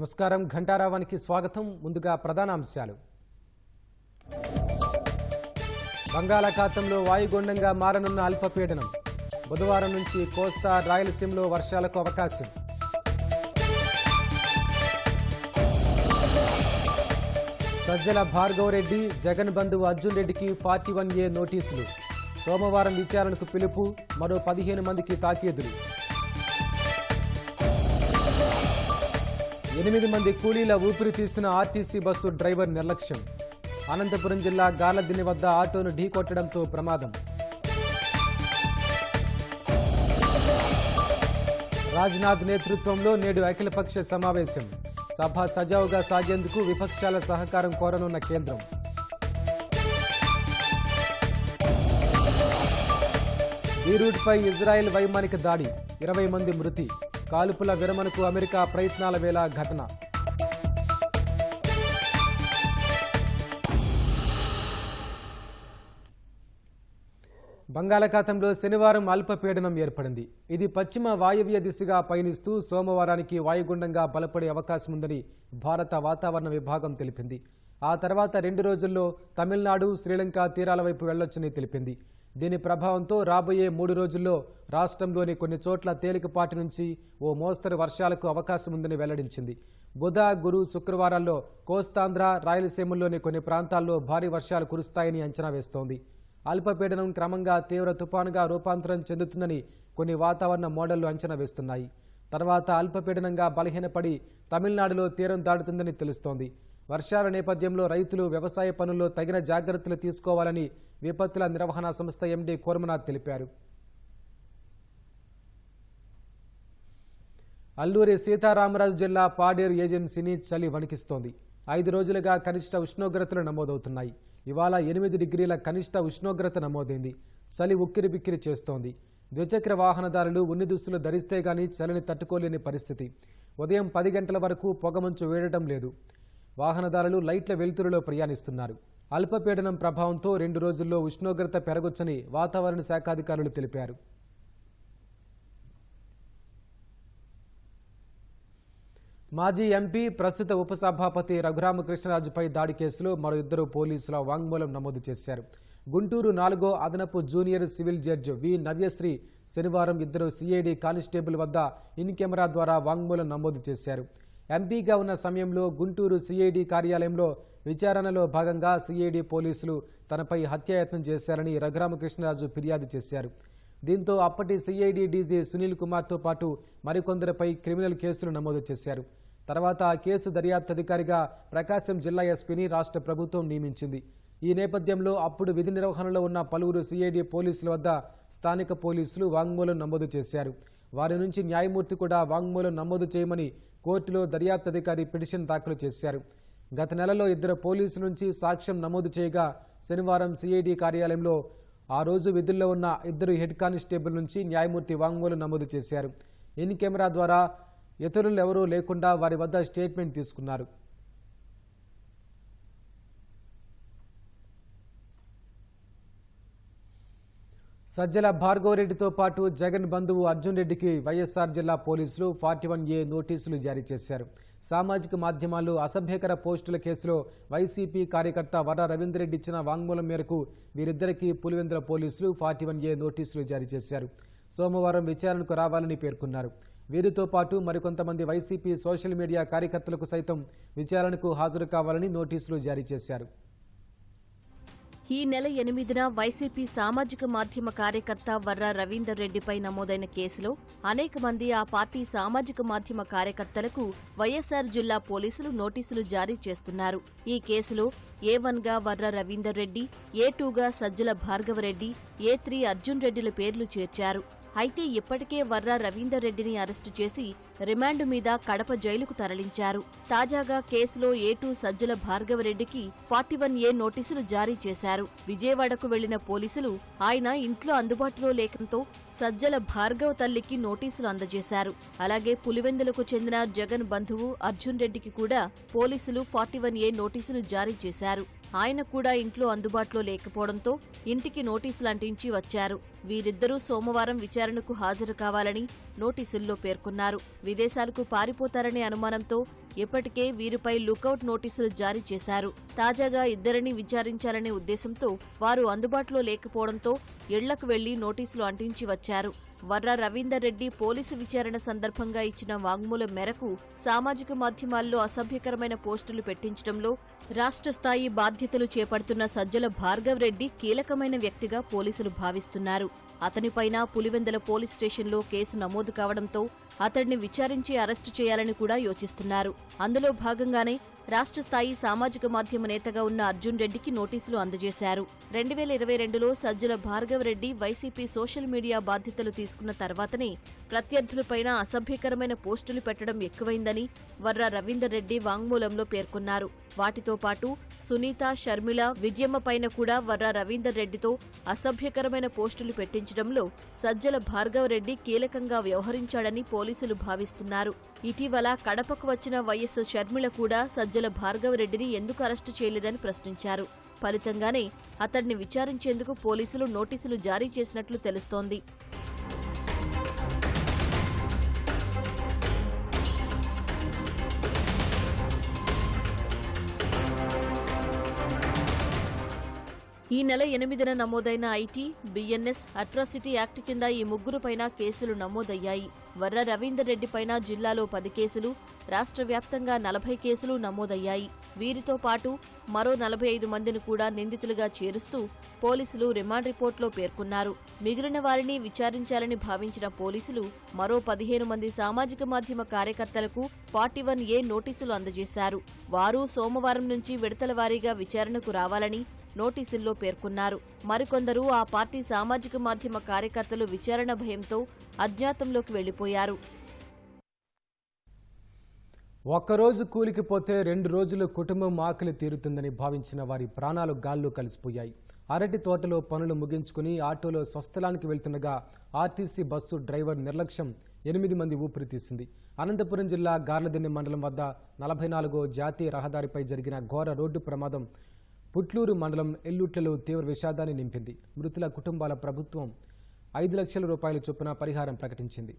నమస్కారం ఘంటారావానికి స్వాగతం. ముందుగా ప్రధాన అంశాలు. బంగాళాఖాతంలో వాయుగుండంగా మారనున్న అల్పపీడనం. బుధవారం నుంచి కోస్తా రాయలసీమలో వర్షాలకు అవకాశం. సజ్జల భార్గవరెడ్డి, జగన్ బంధువు అర్జున్ రెడ్డికి 41A నోటీసులు. సోమవారం విచారణకు పిలుపు. మరో 15 మందికి తాకీదులు. 8 మంది కూలీల ఊపిరి తీసిన ఆర్టీసీ బస్సు డ్రైవర్ నిర్లక్ష్యం. అనంతపురం జిల్లా గార్లదిన్నె వద్ద ఆటోను ఢీకొట్టడంతో ప్రమాదం. రాజ్నాథ్ నేతృత్వంలో నేడు అఖిలపక్ష సమావేశం. సభ సజావుగా సాగేందుకు విపక్షాల సహకారం కోరనున్న కేంద్రం. బీరూట్పై ఇజ్రాయెల్ వైమానిక దాడి. 20 మంది మృతి. కాల్పుల విరమణకు అమెరికా ప్రయత్నాల వేళ ఘటన. బంగాళాఖాతంలో శనివారం అల్పపీడనం ఏర్పడింది. ఇది పశ్చిమ వాయవ్య దిశగా పయనిస్తూ సోమవారానికి వాయుగుండంగా బలపడే అవకాశం ఉందని భారత వాతావరణ విభాగం తెలిపింది. ఆ తర్వాత 2 రోజుల్లో తమిళనాడు, శ్రీలంక తీరాల వైపు వెళ్లొచ్చని తెలిపింది. దీని ప్రభావంతో రాబోయే 3 రోజుల్లో రాష్ట్రంలోని కొన్ని చోట్ల తేలికపాటి నుంచి ఓ మోస్తరు వర్షాలకు అవకాశం ఉందని వెల్లడించింది. బుధ, గురు, శుక్రవారాల్లో కోస్తాంధ్ర, రాయలసీమల్లోని కొన్ని ప్రాంతాల్లో భారీ వర్షాలు కురుస్తాయని అంచనా వేస్తోంది. అల్పపీడనం క్రమంగా తీవ్ర తుపానుగా రూపాంతరం చెందుతుందని కొన్ని వాతావరణ మోడళ్లు అంచనా వేస్తున్నాయి. తర్వాత అల్పపీడనంగా బలహీనపడి తమిళనాడులో తీరం దాటుతుందని తెలుస్తోంది. వర్షాల నేపథ్యంలో రైతులు వ్యవసాయ పనుల్లో తగిన జాగ్రత్తలు తీసుకోవాలని విపత్తుల నిర్వహణ సంస్థ ఎండీ కోర్మనాథ్ తెలిపారు. అల్లూరి సీతారామరాజు జిల్లా పాడేరు ఏజెన్సీని చలి వణికిస్తోంది. 5 రోజులుగా కనిష్ట ఉష్ణోగ్రతలు నమోదవుతున్నాయి. ఇవాళ 8 డిగ్రీల కనిష్ట ఉష్ణోగ్రత నమోదైంది. చలి ఉక్కిరిబిక్కిరి చేస్తోంది. ద్విచక్ర వాహనదారులు ఉన్ని దుస్తులు ధరిస్తే గానీ చలిని తట్టుకోలేని పరిస్థితి. ఉదయం 10 గంటల వరకు పొగమంచు వేయడం లేదు. వాహనదారులు లైట్ల వెలుతురులో ప్రయాణిస్తున్నారు. అల్పపీడనం ప్రభావంతో 2 రోజుల్లో ఉష్ణోగ్రత పెరగొచ్చని వాతావరణ శాఖ అధికారులు తెలిపారు. మాజీ ఎంపీ, ప్రస్తుత ఉపసభాపతి రఘురామకృష్ణరాజుపై దాడి కేసులో మరో 2 పోలీసుల వాంగ్మూలం నమోదు చేశారు. గుంటూరు 4వ అదనపు జూనియర్ సివిల్ జడ్జి వి నవ్యశ్రీ శనివారం 2 సిఐడి కానిస్టేబుల్ వద్ద ఇన్ కెమెరా ద్వారా వాంగ్మూలం నమోదు చేశారు. ఎంపీగా ఉన్న సమయంలో గుంటూరు సిఐడి కార్యాలయంలో విచారణలో భాగంగా సిఐడి పోలీసులు తనపై హత్యాయత్నం చేశారని రఘురామకృష్ణరాజు ఫిర్యాదు చేశారు. దీంతో అప్పటి సిఐడి డీజీ సునీల్ కుమార్తో పాటు మరికొందరిపై క్రిమినల్ కేసులు నమోదు చేశారు. తర్వాత ఆ కేసు దర్యాప్తు అధికారిగా ప్రకాశం జిల్లా ఎస్పీని రాష్ట్ర ప్రభుత్వం నియమించింది. ఈ నేపథ్యంలో అప్పుడు విధి నిర్వహణలో ఉన్న పలువురు సిఐడి పోలీసుల వద్ద స్థానిక పోలీసులు వాంగ్మూలం నమోదు చేశారు. వారి నుంచి న్యాయమూర్తి కూడా వాంగ్మూలం నమోదు చేయమని కోర్టులో దర్యాప్తు అధికారి పిటిషన్ దాఖలు చేశారు. గత నెలలో 2 పోలీసుల నుంచి సాక్ష్యం నమోదు చేయగా శనివారం సిఐడి కార్యాలయంలో ఆ రోజు విధుల్లో ఉన్న 2 హెడ్ కానిస్టేబుల్ నుంచి న్యాయమూర్తి వాంగ్మూలం నమోదు చేశారు. ఇన్ కెమెరా ద్వారా ఇతరులెవరూ లేకుండా వారి వద్ద స్టేట్మెంట్ తీసుకున్నారు. సజ్జల భార్గవరెడ్డితో పాటు జగన్ బంధువు అర్జున్ రెడ్డికి వైఎస్ఆర్ జిల్లా పోలీసులు 41A నోటీసులు జారీ చేశారు. సామాజిక మాధ్యమాల్లో అసభ్యకర పోస్టుల కేసులో వైసీపీ కార్యకర్త వర్ర రవీందర్రెడ్డి ఇచ్చిన వాంగ్మూలం మేరకు వీరిద్దరికీ పులివెందుల పోలీసులు 41A నోటీసులు జారీ చేశారు. సోమవారం విచారణకు రావాలని పేర్కొన్నారు. వీరితో పాటు మరికొంతమంది వైసీపీ సోషల్ మీడియా కార్యకర్తలకు సైతం విచారణకు హాజరు కావాలని నోటీసులు జారీ చేశారు. ఈ నెల 8న వైసీపీ సామాజిక మాధ్యమ కార్యకర్త వర్ర రవీందర్ రెడ్డిపై నమోదైన కేసులో అనేక మంది ఆ పార్టీ సామాజిక మాధ్యమ కార్యకర్తలకు వైఎస్ఆర్ జిల్లా పోలీసులు నోటీసులు జారీ చేస్తున్నారు. ఈ కేసులో A1గా వర్ర రవీందర్ రెడ్డి, A2గా సజ్జల భార్గవరెడ్డి, A3 అర్జున్ రెడ్డిల పేర్లు చేర్చారు. అయితే ఇప్పటికే వర్ర రవీందర్ రెడ్డిని అరెస్టు చేసి రిమాండు మీద కడప జైలుకు తరలించారు. తాజాగా కేసులో A2 సజ్జల భార్గవరెడ్డికి 41A నోటీసులు జారీ చేశారు. విజయవాడకు వెళ్లిన పోలీసులు ఆయన ఇంట్లో అందుబాటులో లేకంతో సజ్జల భార్గవ తల్లికి నోటీసులు అందజేశారు. అలాగే పులివెందులకు చెందిన జగన్ బంధువు అర్జున్ రెడ్డికి కూడా పోలీసులు 41A నోటీసులు జారీ చేశారు. ఆయన కూడా ఇంట్లో అందుబాటులో లేకపోవడంతో ఇంటికి నోటీసులు అంటించి వచ్చారు. వీరిద్దరూ సోమవారం విచారణకు హాజరు కావాలని నోటీసుల్లో పేర్కొన్నారు. విదేశాలకు పారిపోతారనే అనుమానంతో ఇప్పటికే వీరిపై లుకౌట్ నోటీసులు జారీ చేశారు. తాజాగా ఇద్దరిని విచారించాలనే ఉద్దేశంతో వారు అందుబాటులో లేకపోవడంతో ఇళ్లకు వెళ్లి నోటీసులు అంటించి వచ్చారు. వర్ర రవీందర్ రెడ్డి పోలీసు విచారణ సందర్భంగా ఇచ్చిన వాంగ్మూలం మేరకు సామాజిక మాధ్యమాల్లో అసభ్యకరమైన పోస్టులు పెట్టించడంలో రాష్ట్ర స్థాయి బాధ్యతలు చేపడుతున్న సజ్జల భార్గవ్ రెడ్డి కీలకమైన వ్యక్తిగా పోలీసులు భావిస్తున్నారు. అతనిపైన పులివెందుల పోలీస్ స్టేషన్లో కేసు నమోదు కావడంతో అతడిని విచారించి అరెస్టు చేయాలని కూడా యోచిస్తున్నారు. అందులో భాగంగానే రాష్ట్ర స్థాయి సామాజిక మాధ్యమ నేతగా ఉన్న అర్జున్ రెడ్డికి నోటీసులు అందజేశారు. 2022లో Sajjala Bhargav Reddy YCP social media బాధ్యతలు తీసుకున్న తర్వాతనే ప్రత్యర్థులపైన అసభ్యకరమైన పోస్టులు పెట్టడం ఎక్కువైందని వర్ర రవీందర్ రెడ్డి వాంగ్మూలంలో పేర్కొన్నారు. వాటితో పాటు సునీత, షర్మిల, విజయమ్మ పైన కూడా వర్ర రవీందర్ రెడ్డితో అసభ్యకరమైన పోస్టులు పెట్టించడంలో సజ్జల భార్గవ్ రెడ్డి కీలకంగా వ్యవహరించాడని పోలీసులు భావిస్తున్నారు. ఇటీవల కడపకు వచ్చిన వైఎస్ షర్మిల కూడా సజ్జల భార్గవ్ రెడ్డిని ఎందుకు అరెస్టు చేయలేదని ప్రశ్నించారు. ఫలితంగానే అతడిని విచారించేందుకు పోలీసులు నోటీసులు జారీ చేసినట్లు తెలుస్తోంది. ఈ నెల 8న నమోదైన ఐటీ, బిఎన్ఎస్, అట్రాసిటీ యాక్ట్ కింద ఈ ముగ్గురుపైన కేసులు నమోదయ్యాయి. వర్ర రవీందర్ రెడ్డిపైన జిల్లాలో 10 కేసులు, రాష్ట్ర వ్యాప్తంగా 40 కేసులు నమోదయ్యాయి. వీరితో పాటు మరో 45 మందిని కూడా నిందితులుగా చేరుస్తూ పోలీసులు రిమాండ్ రిపోర్టులో పేర్కొన్నారు. మిగిలిన వారిని విచారించాలని భావించిన పోలీసులు మరో 15 మంది సామాజిక మాధ్యమ కార్యకర్తలకు 41A నోటీసులు అందజేశారు. వారు సోమవారం నుంచి విడతల వారీగా విచారణకు రావాలని నోటీసుల్లో పేర్కొన్నారు. మరికొందరు ఆ పార్టీ సామాజిక మాధ్యమ కార్యకర్తలు విచారణ భయంతో అజ్ఞాతంలోకి వెళ్లిపోయారు. ఒక్కరోజు కూలికి పోతే 2 రోజులు కుటుంబం ఆకలి తీరుతుందని భావించిన వారి ప్రాణాలు గాల్లో కలిసిపోయాయి. అరటి తోటలో పనులు ముగించుకుని ఆటోలో స్వస్థలానికి వెళ్తుండగా ఆర్టీసీ బస్సు డ్రైవర్ నిర్లక్ష్యం 8 మంది ఊపిరి తీసింది. అనంతపురం జిల్లా గార్లదిన్నె మండలం వద్ద 44వ జాతీయ రహదారిపై జరిగిన ఘోర రోడ్డు ప్రమాదం పుట్లూరు మండలం ఎల్లుట్లలో తీవ్ర విషాదాన్ని నింపింది. మృతుల కుటుంబాల ప్రభుత్వం 5 లక్షల రూపాయల చొప్పున పరిహారం ప్రకటించింది.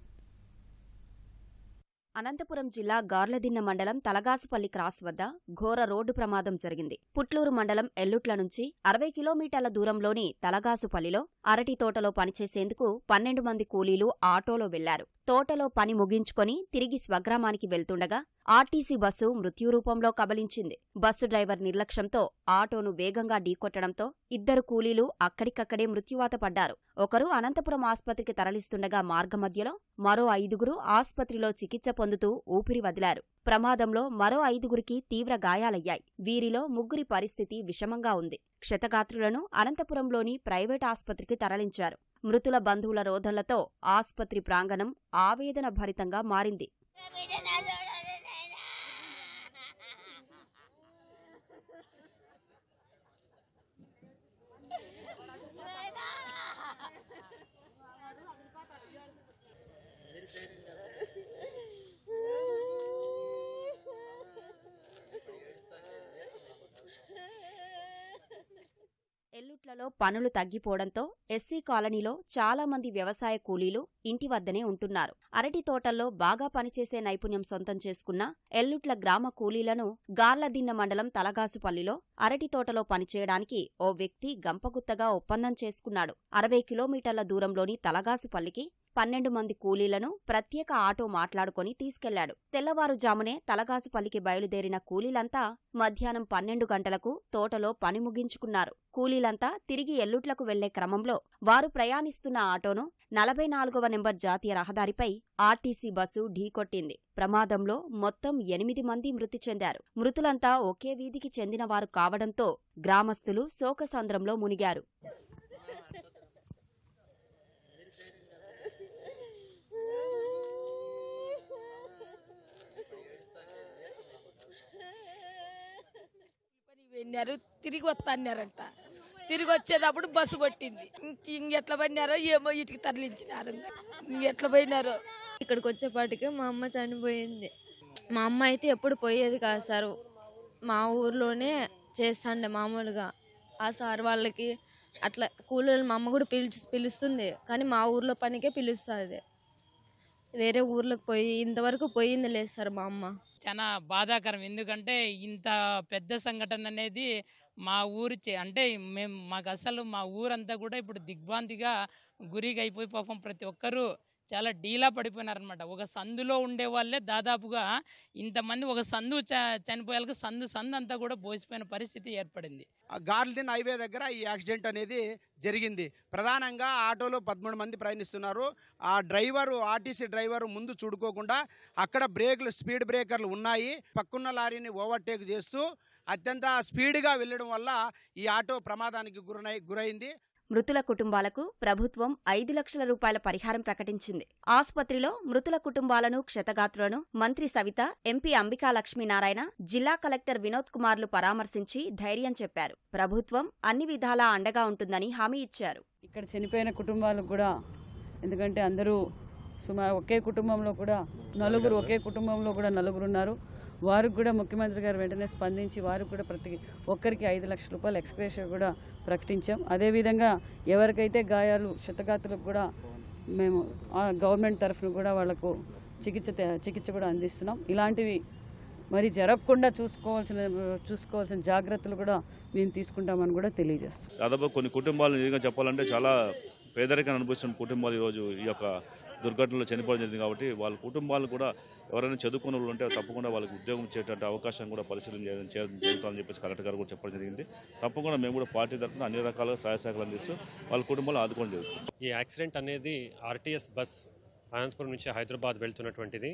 అనంతపురం జిల్లా గార్లదిన్నె మండలం తలగాసుపల్లి క్రాస్ వద్ద ఘోర రోడ్డు ప్రమాదం జరిగింది. పుట్లూరు మండలం ఎల్లుట్ల నుంచి 60 కిలోమీటర్ల దూరంలోని తలగాసుపల్లిలో అరటి తోటలో పనిచేసేందుకు 12 మంది కూలీలు ఆటోలో వెళ్లారు. తోటలో పని ముగించుకొని తిరిగి స్వగ్రామానికి వెళ్తుండగా ఆర్టీసీ బస్సు మృత్యురూపంలో కబలించింది. బస్సు డ్రైవర్ నిర్లక్ష్యంతో ఆటోను వేగంగా ఢీకొట్టడంతో 2 కూలీలు అక్కడికక్కడే మృత్యువాత పడ్డారు. ఒకరు అనంతపురం ఆస్పత్రికి తరలిస్తుండగా మార్గమధ్యలో మరో 5గురు ఆస్పత్రిలో చికిత్స పొందుతూ ఊపిరి వదిలారు. ప్రమాదంలో మరో 5గురికి తీవ్ర గాయాలయ్యాయి. వీరిలో 3 పరిస్థితి విషమంగా ఉంది. క్షతగాత్రులను అనంతపురంలోని ప్రైవేట్ ఆస్పత్రికి తరలించారు. మృతుల బంధువుల రోదనలతో ఆస్పత్రి ప్రాంగణం ఆవేదన భరితంగా మారింది. ఎల్లుట్లలో పనులు తగ్గిపోవడంతో ఎస్సీ కాలనీలో చాలా మంది వ్యవసాయ కూలీలు ఇంటి వద్దనే ఉంటున్నారు. అరటి తోటల్లో బాగా పనిచేసే నైపుణ్యం సొంతం చేసుకున్న ఎల్లుట్ల గ్రామ కూలీలను గార్లదిన్నె మండలం తలగాసుపల్లిలో అరటి తోటలో పనిచేయడానికి ఓ వ్యక్తి గంపగుత్తగా ఒప్పందం చేసుకున్నాడు. 60 కిలోమీటర్ల దూరంలోని తలగాసుపల్లికి 12 మంది కూలీలను ప్రత్యేక ఆటో మాట్లాడుకొని తీసుకెళ్లాడు. తెల్లవారుజామునే తలగాసుపల్లికి బయలుదేరిన కూలీలంతా మధ్యాహ్నం 12 గంటలకు తోటలో పని ముగించుకున్నారు. కూలీలంతా తిరిగి ఎల్లుట్లకు వెళ్లే క్రమంలో వారు ప్రయాణిస్తున్న ఆటోను 44వ నెంబర్ జాతీయ రహదారిపై ఆర్టీసీ బస్సు ఢీకొట్టింది. ప్రమాదంలో మొత్తం 8 మంది మృతి చెందారు. మృతులంతా ఒకే వీధికి చెందినవారు కావడంతో గ్రామస్తులు శోకసంద్రంలో మునిగారు. తిరిగి వస్తాన్నారంట. తిరిగి వచ్చేటప్పుడు బస్సు కొట్టింది. ఇంకెట్లా పోయినారో ఏమో ఇటుకి తరలించినారు. ఇంకెట్లా పోయినారో. ఇక్కడికి వచ్చేపాటికి మా అమ్మ చనిపోయింది. మా అమ్మ అయితే ఎప్పుడు పోయేది కాదు సార్. మా ఊర్లోనే చేస్తాండే మామూలుగా. ఆ సార్ వాళ్ళకి అట్లా కూలీలు మా అమ్మ కూడా పిలుస్తుంది, కానీ మా ఊర్లో పనికే పిలుస్తుంది. వేరే ఊర్లకు పోయి ఇంతవరకు పోయింది లేదు సార్ మా అమ్మ. చాలా బాధాకరం. ఎందుకంటే ఇంత పెద్ద సంఘటన అనేది మా ఊరి అంటే మాకు అసలు మా ఊరంతా కూడా ఇప్పుడు దిగ్భ్రాంతిగా గురికి అయిపోయి పాపం ప్రతి ఒక్కరూ చాలా డీలా పడిపోయినారనమాట. ఒక సందులో ఉండే వాళ్ళే దాదాపుగా ఇంతమంది ఒక సందు చనిపోయాక సందు అంతా కూడా బోసిపోయిన పరిస్థితి ఏర్పడింది. గార్లదిన్ హైవే దగ్గర ఈ యాక్సిడెంట్ అనేది జరిగింది. ప్రధానంగా ఆటోలో 13 మంది ప్రయాణిస్తున్నారు. ఆ డ్రైవరు, ఆర్టీసీ డ్రైవరు ముందు చూడుకోకుండా అక్కడ స్పీడ్ బ్రేకర్లు ఉన్నాయి, పక్కన్న లారీని ఓవర్టేక్ చేస్తూ అత్యంత స్పీడ్గా వెళ్ళడం వల్ల ఈ ఆటో ప్రమాదానికి గురైంది. మృతుల కుటుంబాలకు ప్రభుత్వం 5 లక్షల రూపాయల పరిహారం ప్రకటించింది. ఆసుపత్రిలో మృతుల కుటుంబాలను, క్షతగాత్రులను మంత్రి సవిత, ఎంపీ అంబికా లక్ష్మీనారాయణ, జిల్లా కలెక్టర్ వినోద్ కుమార్లు పరామర్శించి ధైర్యం చెప్పారు. ప్రభుత్వం అన్ని విధాలా అండగా ఉంటుందని హామీ ఇచ్చారు. ఇక్కడ చనిపోయిన కుటుంబాలకు కూడా, ఎందుకంటే అందరూ ఒకే కుటుంబంలో కూడా నలుగురు ఉన్నారు. వారికి కూడా ముఖ్యమంత్రి గారు వెంటనే స్పందించి వారికి కూడా ప్రతి ఒక్కరికి 5 లక్షల రూపాయల ఎక్స్గ్రేషియా కూడా ప్రకటించాం. అదేవిధంగా ఎవరికైతే గాయాలు, క్షతగాత్రులకు కూడా మేము గవర్నమెంట్ తరఫున కూడా వాళ్లకు చికిత్స కూడా అందిస్తున్నాం. ఇలాంటివి మరి జరగకుండా చూసుకోవాల్సిన జాగ్రత్తలు కూడా మేము తీసుకుంటామని కూడా తెలియజేస్తాం. దాదాపు కొన్ని కుటుంబాలు నిజంగా చెప్పాలంటే చాలా పేదరికాన్ని అనుభవిస్తున్న కుటుంబాలు ఈరోజు ఈ యొక్క దుర్ఘటనలో చనిపోవడం జరిగింది. కాబట్టి వాళ్ళ కుటుంబాలు కూడా ఎవరైనా చదువుకున్న వాళ్ళు ఉంటే తప్పకుండా వాళ్ళకి ఉద్యోగం చేసేటువంటి అవకాశం కూడా పరిశీలన చేయడం జరుగుతుందని చెప్పేసి కలెక్టర్ గారు కూడా చెప్పడం జరిగింది. తప్పకుండా మేము కూడా పార్టీ తరఫున అన్ని రకాలుగా సహాయ సహకారాలు అందిస్తూ వాళ్ళ కుటుంబాలు ఆదుకోవడం జరుగుతుంది. ఈ యాక్సిడెంట్ అనేది ఆర్టీఎస్ బస్ అనంతపురం నుంచి హైదరాబాద్ వెళ్తున్నటువంటిది.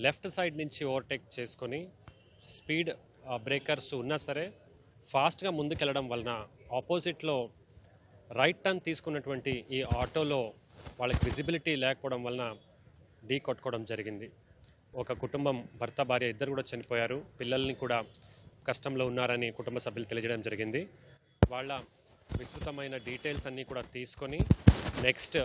లెఫ్ట్ సైడ్ నుంచి ఓవర్టేక్ చేసుకొని స్పీడ్ బ్రేకర్స్ ఉన్నా సరే ఫాస్ట్గా ముందుకెళ్ళడం వలన ఆపోజిట్లో రైట్ టర్న్ తీసుకున్నటువంటి ఈ ఆటోలో వాళ్ళకి విజిబిలిటీ లేకపోవడం వలన ఢీ కొట్టుకోవడం జరిగింది. ఒక కుటుంబం, భర్త భార్య ఇద్దరు కూడా చనిపోయారు. పిల్లల్ని కూడా కష్టంలో ఉన్నారని కుటుంబ సభ్యులు తెలియజేయడం జరిగింది. వాళ్ళ విస్తృతమైన డీటెయిల్స్ అన్నీ కూడా తీసుకొని నెక్స్ట్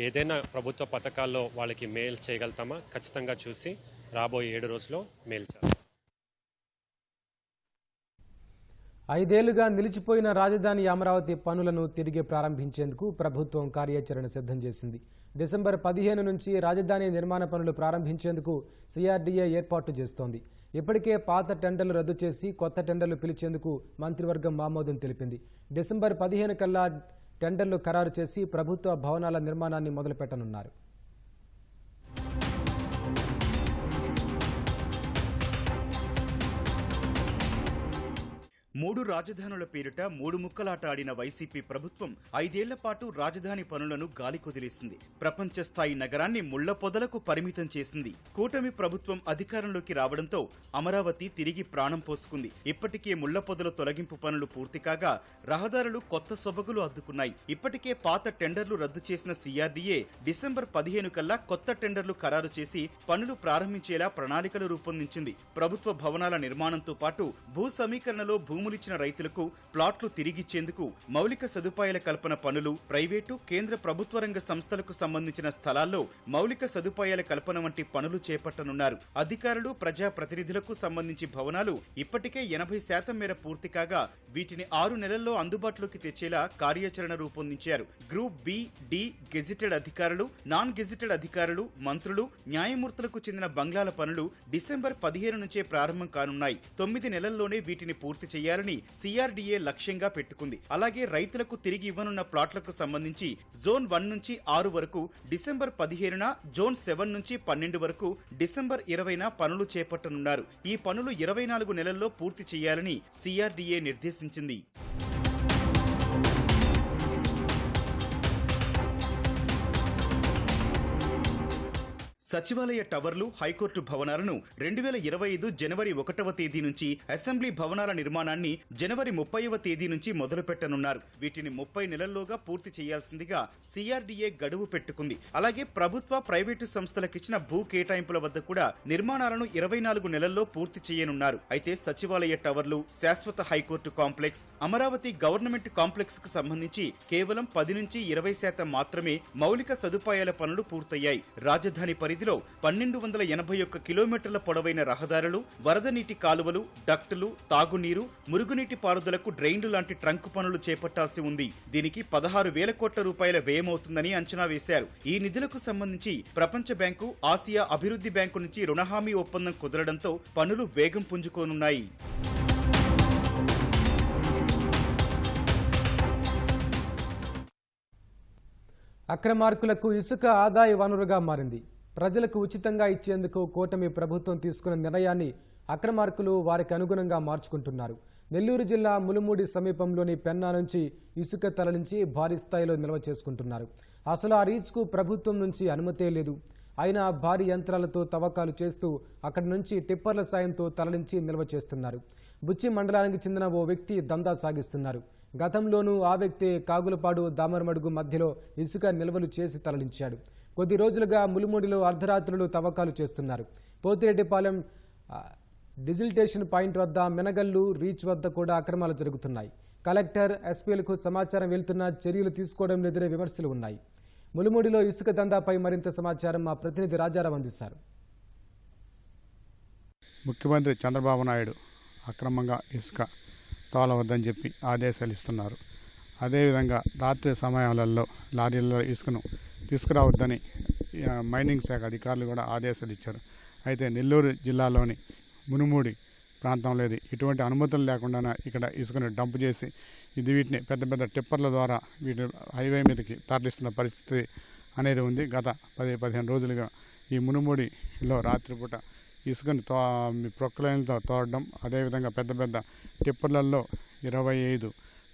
ఏదైనా ప్రభుత్వ పథకాల్లో వాళ్ళకి మెయిల్ చేయగలుగుతామా ఖచ్చితంగా చూసి రాబోయే 7 రోజుల్లో మెయిల్ చేయాలి. 5 ఏళ్లుగా నిలిచిపోయిన రాజధాని అమరావతి పనులను తిరిగి ప్రారంభించేందుకు ప్రభుత్వం కార్యాచరణ సిద్ధం చేసింది. డిసెంబర్ 15 నుంచి రాజధాని నిర్మాణ పనులు ప్రారంభించేందుకు సిఆర్డీఏ ఏర్పాటు చేస్తోంది. ఇప్పటికే పాత టెండర్లు రద్దు చేసి కొత్త టెండర్లు పిలిచేందుకు మంత్రివర్గం ఆమోదం తెలిపింది. డిసెంబర్ 15 కల్లా టెండర్లు ఖరారు చేసి ప్రభుత్వ భవనాల నిర్మాణాన్ని మొదలుపెట్టనున్నారు. 3 రాజధానుల పేరిట 3 ముక్కలాట ఆడిన వైసీపీ ప్రభుత్వం 5 ఏళ్ల పాటు రాజధాని పనులను గాలికొదిలేసింది. ప్రపంచ స్థాయి నగరాన్ని ముళ్ల పొదలకు పరిమితం చేసింది. కూటమి ప్రభుత్వం అధికారంలోకి రావడంతో అమరావతి తిరిగి ప్రాణం పోసుకుంది. ఇప్పటికే ముళ్ల పొదల తొలగింపు పనులు పూర్తి కాగా రహదారులు కొత్త సొబగులు అద్దుకున్నాయి. ఇప్పటికే పాత టెండర్లు రద్దు చేసిన సిఆర్డీఏ డిసెంబర్ 15 కల్లా కొత్త టెండర్లు ఖరారు చేసి పనులు ప్రారంభించేలా ప్రణాళికలు రూపొందించింది. ప్రభుత్వ భవనాల నిర్మాణంతో పాటు భూ సమీకరణలో భూములిచ్చిన రైతులకు ప్లాట్లు తిరిగిచ్చేందుకు మౌలిక సదుపాయాల కల్పన పనులు, ప్రైవేటు, కేంద్ర ప్రభుత్వ రంగ సంస్థలకు సంబంధించిన స్థలాల్లో మౌలిక సదుపాయాల కల్పన వంటి పనులు చేపట్టనున్నారు. అధికారులు, ప్రజా ప్రతినిధులకు సంబంధించి భవనాలు ఇప్పటికే 80% మేర పూర్తి కాగా వీటిని 6 నెలల్లో అందుబాటులోకి తెచ్చేలా కార్యాచరణ రూపొందించారు. గ్రూప్ బి, డి గెజిటెడ్ అధికారులు, నాన్ గెజిటెడ్ అధికారులు, మంత్రులు, న్యాయమూర్తులకు చెందిన బంగ్లాల పనులు డిసెంబర్ 15 నుంచే ప్రారంభం కానున్నాయి. 9 నెలల్లోనే వీటిని పూర్తి చేయాలని సిఆర్డీఏ లక్ష్యంగా పెట్టుకుంది. అలాగే రైతులకు తిరిగి ఇవ్వనున్న ప్లాట్లకు సంబంధించి జోన్ 1 నుంచి 6 వరకు డిసెంబర్ 15న, జోన్ 7 నుంచి 12 వరకు డిసెంబర్ 20న పనులు చేపట్టనున్నారు. ఈ పనులు 24 నెలల్లో పూర్తి చేయాలని సిఆర్డీఏ నిర్దేశించింది. సచివాలయ టవర్లు, హైకోర్టు భవనాలను 2025 జనవరి 1వ తేదీ నుంచి, అసెంబ్లీ భవనాల నిర్మాణాన్ని జనవరి 30వ తేదీ నుంచి మొదలుపెట్టనున్నారు. వీటిని 30 నెలల్లోగా పూర్తి చేయాల్సిందిగా సిఆర్డీఏ గడువు పెట్టుకుంది. అలాగే ప్రభుత్వ, ప్రైవేటు సంస్థలకిచ్చిన భూ కేటాయింపుల వద్ద కూడా నిర్మాణాలను 24 నెలల్లో పూర్తి చేయనున్నారు. అయితే సచివాలయ టవర్లు, శాశ్వత high court complex, Amaravati government complex కు సంబంధించి కేవలం 10 నుంచి 20% మాత్రమే మౌలిక సదుపాయాల పనులు పూర్తయ్యాయి. రాజధాని పరిధి పరిధిలో 1281 కిలోమీటర్ల పొడవైన రహదారులు, వరద నీటి కాలువలు, డక్టులు, తాగునీరు, మురుగునీటి పారుదలకు డ్రైన్లు లాంటి ట్రంక్ పనులు చేపట్టాల్సి ఉంది. దీనికి 16,000 కోట్ల రూపాయల వ్యయమవుతుందని అంచనా వేశారు. ఈ నిధులకు సంబంధించి ప్రపంచ బ్యాంకు, ఆసియా అభివృద్ధి బ్యాంకు నుంచి రుణహామీ ఒప్పందం కుదరడంతో పనులు వేగం పుంజుకోనున్నాయి. అక్రమార్కులకు ఇసుక ఆదాయ వనరుగా మారింది. ప్రజలకు ఉచితంగా ఇచ్చేందుకు కూటమి ప్రభుత్వం తీసుకున్న నిర్ణయాన్ని అక్రమార్కులు వారికి అనుగుణంగా మార్చుకుంటున్నారు. నెల్లూరు జిల్లా ములుమూడి సమీపంలోని పెన్నా నుంచి ఇసుక తరలించి భారీ స్థాయిలో నిల్వ చేసుకుంటున్నారు. అసలు ఆ రీచ్కు ప్రభుత్వం నుంచి అనుమతే లేదు. అయినా భారీ యంత్రాలతో తవ్వకాలు చేస్తూ అక్కడి నుంచి టిప్పర్ల సాయంతో తరలించి నిల్వ చేస్తున్నారు. బుచ్చి మండలానికి చెందిన ఓ వ్యక్తి దందా సాగిస్తున్నారు. గతంలోనూ ఆ వ్యక్తి కాగులపాడు, దామరమడుగు మధ్యలో ఇసుక నిల్వలు చేసి తరలించాడు. కొద్ది రోజులుగా ములుమూడిలో అర్ధరాత్రులు తవ్వకాలు చేస్తున్నారు. పోతిరెడ్డిపాలెం డిజిటేషన్ పాయింట్ వద్ద, మెనగల్లు రీచ్ వద్ద కూడా అక్రమాలు జరుగుతున్నాయి. కలెక్టర్, ఎస్పీలకు సమాచారం వెళ్తున్నా చర్యలు తీసుకోవడం లేదనే విమర్శలు ఉన్నాయి. ములుమూడిలో ఇసుక దందాపై మరింత సమాచారం మా ప్రతినిధి రాజారావు అందిస్తారు. ముఖ్యమంత్రి చంద్రబాబు నాయుడు అక్రమంగా ఇసుక తోలవద్దని చెప్పి ఆదేశాలు ఇస్తున్నారు. అదేవిధంగా రాత్రి సమయాలలో లారీలలో ఇసుకను తీసుకురావద్దని మైనింగ్ శాఖ అధికారులు కూడా ఆదేశాలు ఇచ్చారు. అయితే నెల్లూరు జిల్లాలోని మునుమూడి ప్రాంతంలో ఇటువంటి అనుమతులు లేకుండా ఇక్కడ ఇసుకను డంప్ చేసి వీటిని పెద్ద పెద్ద టిప్పర్ల ద్వారా వీటి హైవే మీదకి తరలిస్తున్న పరిస్థితి అనేది ఉంది. గత 10-15 రోజులుగా ఈ మునుమూడిలో రాత్రిపూట ఇసుకను ప్రొక్లైన్లతో తోడడం, అదేవిధంగా పెద్ద పెద్ద టిప్పర్లలో 25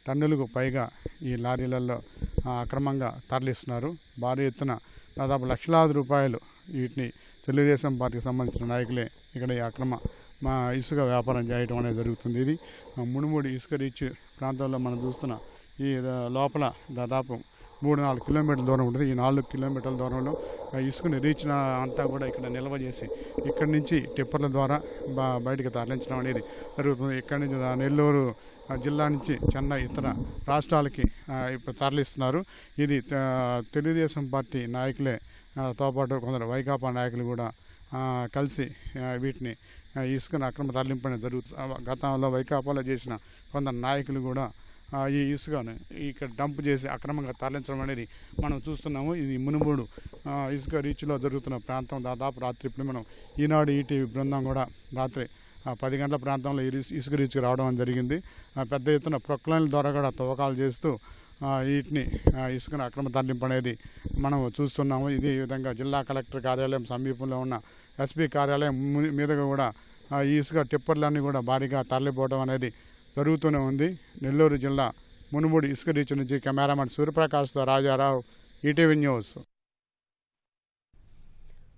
టన్నులకు పైగా ఈ లారీలలో అక్రమంగా తరలిస్తున్నారు. భారీ ఎత్తున దాదాపు లక్షలాది రూపాయలు వీటిని తెలుగుదేశం పార్టీకి సంబంధించిన నాయకులే ఇక్కడ ఈ అక్రమ ఇసుక వ్యాపారం చేయడం అనేది జరుగుతుంది. ఇది మునుమూడి ఇసుక రీచ్ ప్రాంతంలో మనం చూస్తున్న ఈ లోపల దాదాపు 3-4 కిలోమీటర్ల దూరం ఉంటుంది. ఈ 4 కిలోమీటర్ల దూరంలో ఇసుకని రీచ్ అంతా కూడా ఇక్కడ నిల్వ చేసి ఇక్కడి నుంచి టిప్పర్ల ద్వారా బయటకు తరలించడం అనేది జరుగుతుంది. ఇక్కడి నుంచి నెల్లూరు జిల్లా నుంచి చెన్నై, ఇతర రాష్ట్రాలకి ఇప్పుడు తరలిస్తున్నారు. ఇది తెలుగుదేశం పార్టీ నాయకులే తో పాటు కొందరు వైకాపా నాయకులు కూడా కలిసి వీటిని ఇసుకను అక్రమ తరలింపడం జరుగుతుంది. గతంలో వైకాపాలో చేసిన కొందరు నాయకులు కూడా ఈ ఇసుకను ఇక్కడ డంప్ చేసి అక్రమంగా తరలించడం అనేది మనం చూస్తున్నాము. ఇది మునుమూడు ఇసుక రీచ్లో జరుగుతున్న ప్రాంతం. దాదాపు రాత్రి ఇప్పుడు మనం ఈనాడు ఈటీవీ బృందం కూడా రాత్రి 10 గంటల ప్రాంతంలో ఇసుక రీచ్కి రావడం జరిగింది. పెద్ద ఎత్తున ప్రొక్లైన్ల ద్వారా కూడా తవ్వకాలు చేస్తూ వీటిని ఇసుకను అక్రమ తరలింపు అనేది మనం చూస్తున్నాము. ఇదే విధంగా జిల్లా కలెక్టర్ కార్యాలయం సమీపంలో ఉన్న ఎస్పీ కార్యాలయం మీదుగా కూడా ఈ ఇసుక టిప్పర్లన్నీ కూడా భారీగా తరలిపోవడం అనేది జరుగుతూనే ఉంది. నెల్లూరు జిల్లా మునుమూడి ఇసుక రీచ్ నుంచి కెమెరామెన్ సూర్యప్రకాష్తో రాజారావు, ఈటీవీ న్యూస్.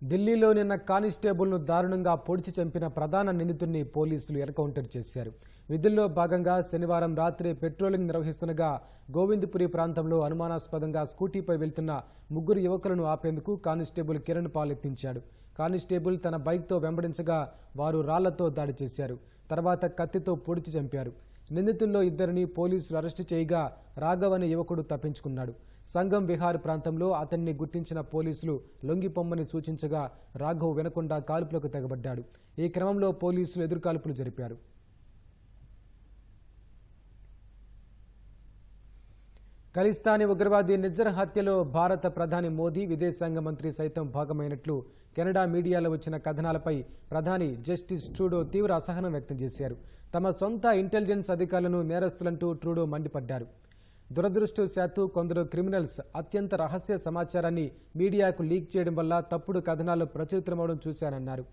ఢిల్లీలో నిన్న కానిస్టేబుల్ను దారుణంగా పొడిచి చంపిన ప్రధాన నిందితుడిని పోలీసులు ఎన్కౌంటర్ చేశారు. విధుల్లో భాగంగా శనివారం రాత్రి పెట్రోలింగ్ నిర్వహిస్తుండగా గోవిందపురి ప్రాంతంలో అనుమానాస్పదంగా స్కూటీపై వెళ్తున్న 3 యువకులను ఆపేందుకు కానిస్టేబుల్ కిరణ్ పాల్ యత్నించాడు. కానిస్టేబుల్ తన బైక్తో వెంబడించగా వారు రాళ్లతో దాడి చేశారు. తర్వాత కత్తితో పొడిచి చంపారు. నిందితుల్లో 2 పోలీసులు అరెస్టు చేయగా రాఘవ్ అనే యువకుడు తప్పించుకున్నాడు. సంగం విహార్ ప్రాంతంలో అతన్ని గుర్తించిన పోలీసులు లొంగిపొమ్మని సూచించగా రాఘవ్ వినకుండా కాల్పులకు తెగబడ్డాడు. ఈ క్రమంలో పోలీసులు ఎదురుకాల్పులు జరిపారు. ఖలిస్తానీ ఉగ్రవాది నిజ్జర్ హత్యలో భారత ప్రధాని మోదీ, విదేశాంగ మంత్రి సైతం భాగమైనట్లు కెనడా మీడియాలో వచ్చిన కథనాలపై ప్రధాని జస్టిస్ ట్రూడో తీవ్ర అసహనం వ్యక్తం చేశారు. తమ సొంత ఇంటెలిజెన్స్ అధికారులను నేరస్తులంటూ ట్రూడో మండిపడ్డారు. దురదృష్టవశాత్తు కొందరు క్రిమినల్స్ అత్యంత రహస్య సమాచారాన్ని మీడియాకు లీక్ చేయడం వల్ల తప్పుడు కథనాలు ప్రచురితమవడం చూశానన్నారు.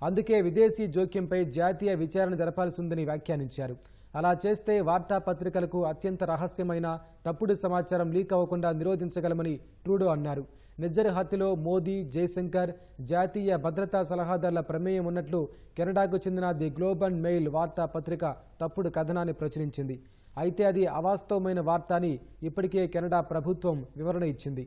అందుకే విదేశీ జోక్యంపై జాతీయ విచారణ జరపాల్సి ఉందని వ్యాఖ్యానించారు. అలా చేస్తే వార్తాపత్రికలకు అత్యంత రహస్యమైన తప్పుడు సమాచారం లీక్ అవ్వకుండా నిరోధించగలమని ట్రూడో అన్నారు. నిజ్జర్ హత్యలో మోదీ, జైశంకర్, జాతీయ భద్రతా సలహాదారుల ప్రమేయం ఉన్నట్లు కెనడాకు చెందిన ది గ్లోబ్ అండ్ మెయిల్ వార్తాపత్రిక తప్పుడు కథనాన్ని ప్రచురించింది. అయితే అది అవాస్తవమైన వార్త అని ఇప్పటికే కెనడా ప్రభుత్వం వివరణ ఇచ్చింది.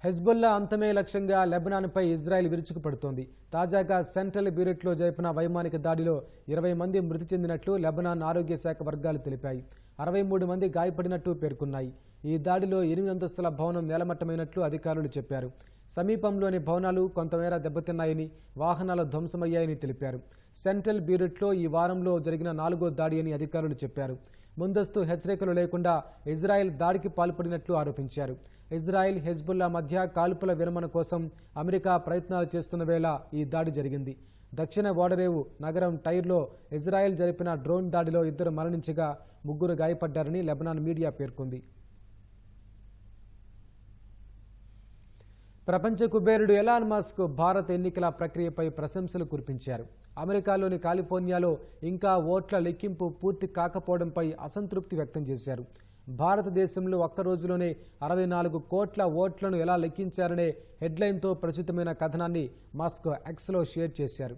హెజ్బుల్లా అంతమే లక్ష్యంగా లెబనాన్పై ఇజ్రాయెల్ విరుచుకుపడుతోంది. తాజాగా సెంట్రల్ బీరెట్లో జరిపిన వైమానిక దాడిలో 20 మంది మృతి చెందినట్లు లెబనాన్ ఆరోగ్య శాఖ వర్గాలు తెలిపాయి. 63 మంది గాయపడినట్టు పేర్కొన్నాయి. ఈ దాడిలో 8 అంతస్తుల భవనం నేలమట్టమైనట్లు అధికారులు చెప్పారు. సమీపంలోని భవనాలు కొంతమేర దెబ్బతిన్నాయని, వాహనాలు ధ్వంసమయ్యాయని తెలిపారు. సెంట్రల్ బీరుట్లో ఈ వారంలో జరిగిన 4వ దాడి అని అధికారులు చెప్పారు. ముందస్తు హెచ్చరికలు లేకుండా ఇజ్రాయెల్ దాడికి పాల్పడినట్లు ఆరోపించారు. ఇజ్రాయెల్, హెజ్బుల్లా మధ్య కాల్పుల విరమణ కోసం అమెరికా ప్రయత్నాలు చేస్తున్న వేళ ఈ దాడి జరిగింది. దక్షిణ ఓడరేవు నగరం టైర్లో ఇజ్రాయెల్ జరిపిన డ్రోన్ దాడిలో 2 మరణించగా 3 గాయపడ్డారని లెబనాన్ మీడియా పేర్కొంది. ప్రపంచ కుబేరుడు ఎలాన్ మస్క్ భారత్ ఎన్నికల ప్రక్రియపై ప్రశంసలు కురిపించారు. అమెరికాలోని కాలిఫోర్నియాలో ఇంకా ఓట్ల లెక్కింపు పూర్తి కాకపోవడంపై అసంతృప్తి వ్యక్తం చేశారు. భారతదేశంలో ఒక్క రోజులోనే 64 కోట్ల ఓట్లను ఎలా లెక్కించారనే హెడ్లైన్తో ప్రచురితమైన కథనాన్ని మస్క్ ఎక్స్లో షేర్ చేశారు.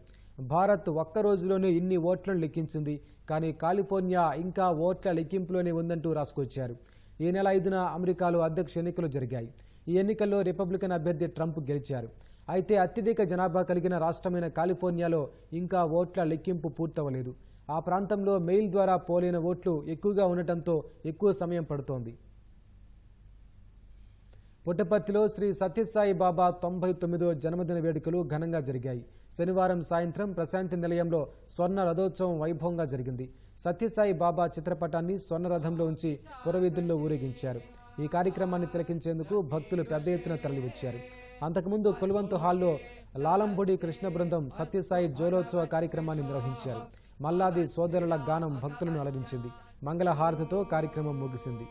భారత్ ఒక్క రోజులోనే ఇన్ని ఓట్లను లెక్కించింది, కానీ కాలిఫోర్నియా ఇంకా ఓట్ల లెక్కింపులోనే ఉందంటూ రాసుకొచ్చారు. ఈ నెల 5న అమెరికాలో అధ్యక్ష ఎన్నికలు జరిగాయి. ఈ ఎన్నికల్లో రిపబ్లికన్ అభ్యర్థి ట్రంప్ గెలిచారు. అయితే అత్యధిక జనాభా కలిగిన రాష్ట్రమైన కాలిఫోర్నియాలో ఇంకా ఓట్ల లెక్కింపు పూర్తవలేదు. ఆ ప్రాంతంలో మెయిల్ ద్వారా పోలైన ఓట్లు ఎక్కువగా ఉండటంతో ఎక్కువ సమయం పడుతోంది. పుట్టపర్తిలో శ్రీ సత్యసాయి బాబా 99వ జన్మదిన వేడుకలు ఘనంగా జరిగాయి. శనివారం సాయంత్రం ప్రశాంతి నిలయంలో స్వర్ణ రథోత్సవం వైభవంగా జరిగింది. సత్యసాయి బాబా చిత్రపటాన్ని స్వర్ణ రథంలో ఉంచి పురవీధుల్లో ఊరేగించారు. ఈ కార్యక్రమాన్ని తిలకించేందుకు భక్తులు పెద్ద ఎత్తున తరలివచ్చారు. అంతకుముందు కొలువంతు హాల్లో లాలంబొడి కృష్ణ బృందం సత్యసాయి జోలోత్సవ కార్యక్రమాన్ని నిర్వహించారు. మల్లాది సోదరుల గానం భక్తులను అలరించింది. మంగళహారతితో కార్యక్రమం ముగిసింది.